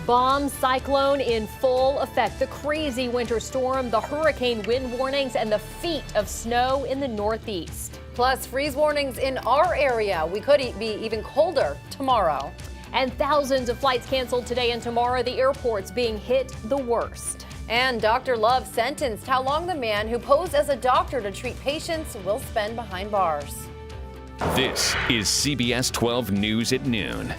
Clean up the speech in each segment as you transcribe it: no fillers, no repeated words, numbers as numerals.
Bomb cyclone in full effect. The crazy winter storm, the hurricane wind warnings, and the feet of snow in the Northeast. Plus, freeze warnings in our area. We could be even colder tomorrow. And thousands of flights canceled today and tomorrow. The airports being hit the worst. And Dr. Love sentenced. How long the man who posed as a doctor to treat patients will spend behind bars. This is CBS 12 News at noon.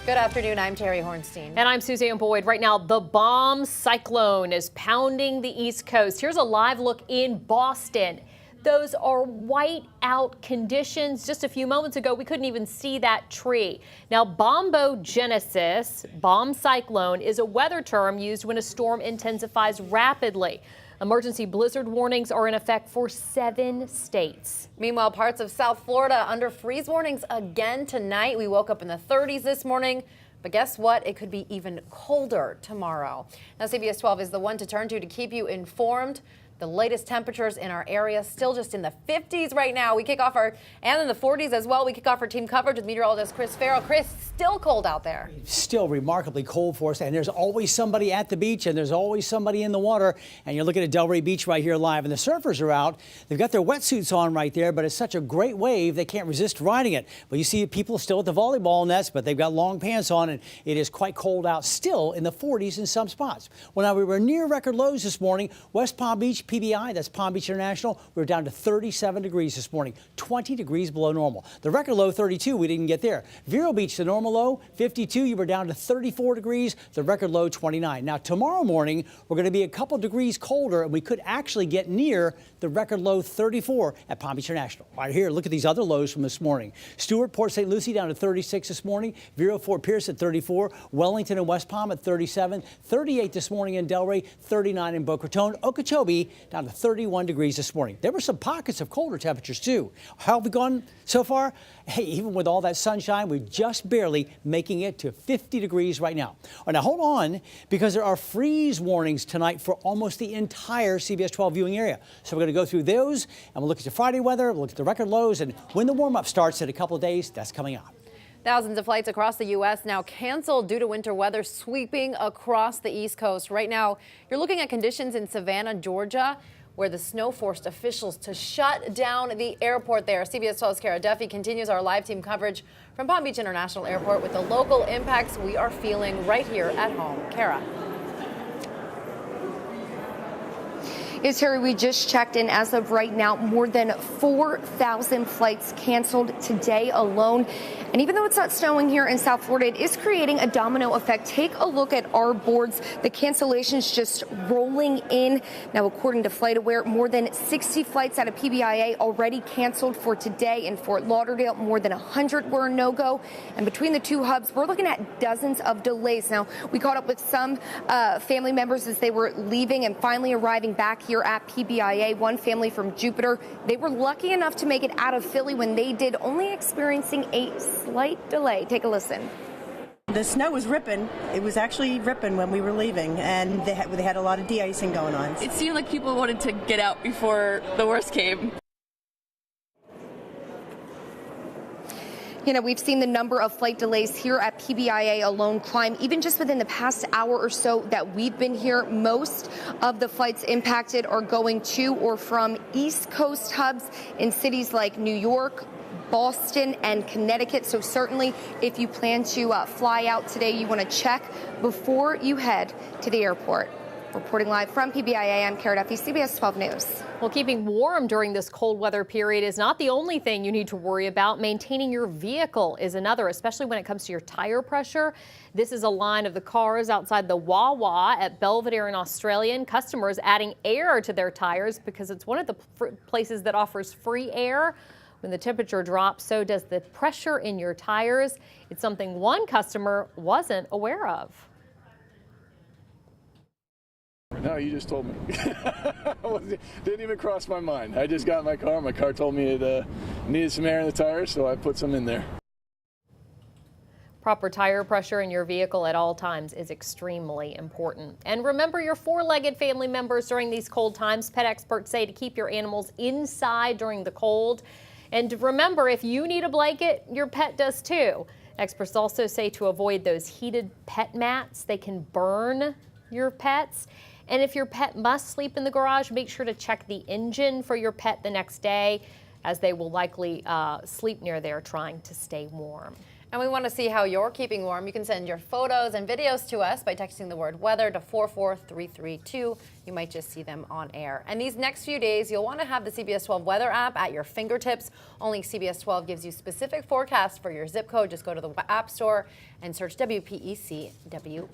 Good afternoon. I'm Teri Hornstein. And I'm Suzanne Boyd. Right now, the bomb cyclone is pounding the East Coast. Here's a live look in Boston. Those are white-out conditions. Just a few moments ago, we couldn't even see that tree. Now, bombogenesis, bomb cyclone, is a weather term used when a storm intensifies rapidly. Emergency blizzard warnings are in effect for 7 states. Meanwhile, parts of South Florida under freeze warnings again tonight. We woke up in the 30s this morning, but guess what? It could be even colder tomorrow. Now, CBS 12 is the one to turn to keep you informed. The latest temperatures in our area still just in the 50s right now. We kick off and in the 40s as well. We kick off our team coverage with meteorologist Chris Farrell. Chris, still cold out there. Still remarkably cold for us, and there's always somebody at the beach, and there's always somebody in the water. And you're looking at Delray Beach right here live, and the surfers are out. They've got their wetsuits on right there, but it's such a great wave, they can't resist riding it. But you see people still at the volleyball nets, but they've got long pants on, and it is quite cold out, still in the 40s in some spots. Well, now we were near record lows this morning. West Palm Beach, PBI, that's Palm Beach International, we were down to 37 degrees this morning, 20 degrees below normal. The record low, 32, we didn't get there. Vero Beach, the normal low, 52, you were down to 34 degrees, the record low, 29. Now, tomorrow morning, we're going to be a couple degrees colder, and we could actually get near the record low, 34 at Palm Beach International. Right here, look at these other lows from this morning. Stewart, Port St. Lucie down to 36 this morning. Vero, Fort Pierce at 34. Wellington and West Palm at 37. 38 this morning in Delray. 39 in Boca Raton. Okeechobee down to 31 degrees this morning. There were some pockets of colder temperatures too. How have we gone so far? Hey, even with all that sunshine, we're just barely making it to 50 degrees right now. All right, now hold on, because there are freeze warnings tonight for almost the entire CBS 12 viewing area. So we're going to go through those, and we'll look at the Friday weather, we'll look at the record lows, and when the warm-up starts in a couple of days, that's coming up. Thousands of flights across the U.S. now canceled due to winter weather sweeping across the East Coast. Right now, you're looking at conditions in Savannah, Georgia, where the snow forced officials to shut down the airport there. CBS 12's Kara Duffy continues our live team coverage from Palm Beach International Airport with the local impacts we are feeling right here at home. Kara. Yes, Teri, we just checked in. As of right now, more than 4,000 flights canceled today alone. And even though it's not snowing here in South Florida, it is creating a domino effect. Take a look at our boards. The cancellations just rolling in. Now, according to FlightAware, more than 60 flights out of PBIA already canceled for today. In Fort Lauderdale, more than 100 were a no-go. And between the two hubs, we're looking at dozens of delays. Now, we caught up with some family members as they were leaving and finally arriving back here at PBIA. One family from Jupiter, they were lucky enough to make it out of Philly when they did, only experiencing a slight delay. Take a listen. The snow was ripping. It was actually ripping when we were leaving, and they had a lot of de-icing going on. It seemed like people wanted to get out before the worst came. You know, we've seen the number of flight delays here at PBIA alone climb. Even just within the past hour or so that we've been here, most of the flights impacted are going to or from East Coast hubs in cities like New York, Boston, and Connecticut. So certainly, if you plan to fly out today, you want to check before you head to the airport. Reporting live from PBIA, I'm Kara Duffy, CBS 12 News. Well, keeping warm during this cold weather period is not the only thing you need to worry about. Maintaining your vehicle is another, especially when it comes to your tire pressure. This is a line of the cars outside the Wawa at Belvedere in Australia. Customers adding air to their tires because it's one of the places that offers free air. When the temperature drops, so does the pressure in your tires. It's something one customer wasn't aware of. No, you just told me. Didn't even cross my mind. I just got in my car. My car told me it needed some air in the tires, so I put some in there. Proper tire pressure in your vehicle at all times is extremely important. And remember your four-legged family members during these cold times. Pet experts say to keep your animals inside during the cold. And remember, if you need a blanket, your pet does too. Experts also say to avoid those heated pet mats. They can burn your pets. And if your pet must sleep in the garage, make sure to check the engine for your pet the next day, as they will likely sleep near there trying to stay warm. And we want to see how you're keeping warm. You can send your photos and videos to us by texting the word weather to 44332. You might just see them on air. And these next few days, you'll want to have the CBS 12 weather app at your fingertips. Only CBS 12 gives you specific forecasts for your zip code. Just go to the App Store and search WPECWX.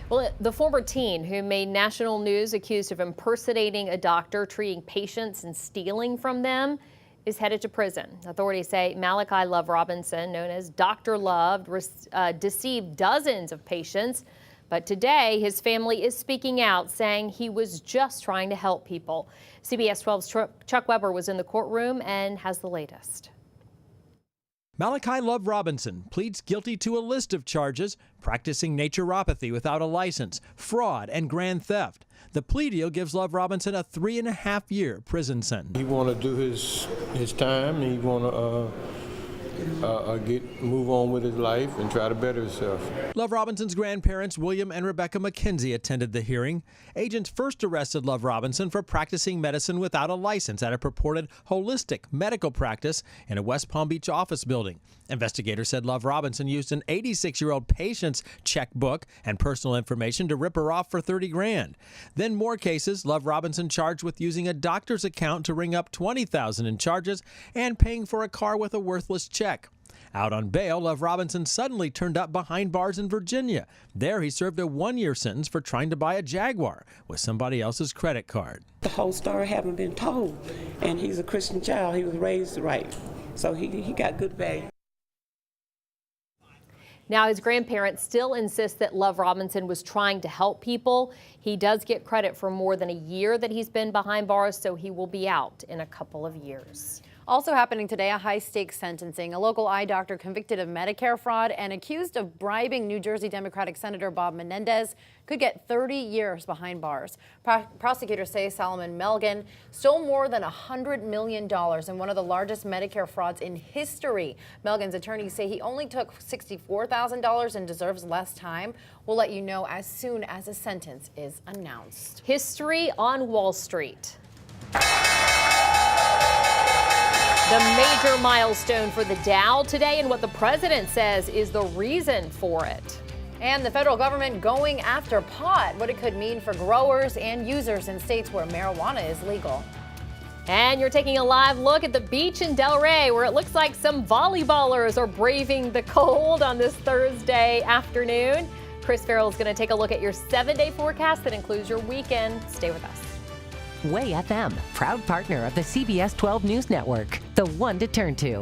Well, the former teen who made national news accused of impersonating a doctor, treating patients, and stealing from them is headed to prison. Authorities say Malachi Love Robinson, known as Dr. Love, deceived dozens of patients. But today, his family is speaking out, saying he was just trying to help people. CBS 12's Chuck Weber was in the courtroom and has the latest. Malachi Love Robinson pleads guilty to a list of charges: practicing naturopathy without a license, fraud, and grand theft. The plea deal gives Love Robinson a 3.5-year prison sentence. He want to do his time. He want to move on with his life and try to better himself. Love Robinson's grandparents, William and Rebecca McKenzie, attended the hearing. Agents first arrested Love Robinson for practicing medicine without a license at a purported holistic medical practice in a West Palm Beach office building. Investigators said Love Robinson used an 86-year-old patient's checkbook and personal information to rip her off for $30,000. Then more cases. Love Robinson charged with using a doctor's account to ring up $20,000 in charges and paying for a car with a worthless check. Out on bail, Love Robinson suddenly turned up behind bars in Virginia. There, he served a 1-year sentence for trying to buy a Jaguar with somebody else's credit card. The whole story haven't been told, and he's a Christian child. He was raised right, so he got good value. Now, his grandparents still insist that Love Robinson was trying to help people. He does get credit for more than a year that he's been behind bars, so he will be out in a couple of years. Also happening today, a high-stakes sentencing. A local eye doctor convicted of Medicare fraud and accused of bribing New Jersey Democratic Senator Bob Menendez could get 30 years behind bars. Prosecutors say Solomon Melgen stole more than $100 million in one of the largest Medicare frauds in history. Melgen's attorneys say he only took $64,000 and deserves less time. We'll let you know as soon as a sentence is announced. History on Wall Street. The major milestone for the Dow today, and what the president says is the reason for it. And the federal government going after pot, what it could mean for growers and users in states where marijuana is legal. And you're taking a live look at the beach in Delray, where it looks like some volleyballers are braving the cold on this Thursday afternoon. Chris Farrell is going to take a look at your 7-day forecast that includes your weekend. Stay with us. Way FM, proud partner of the CBS 12 News Network, the one to turn to.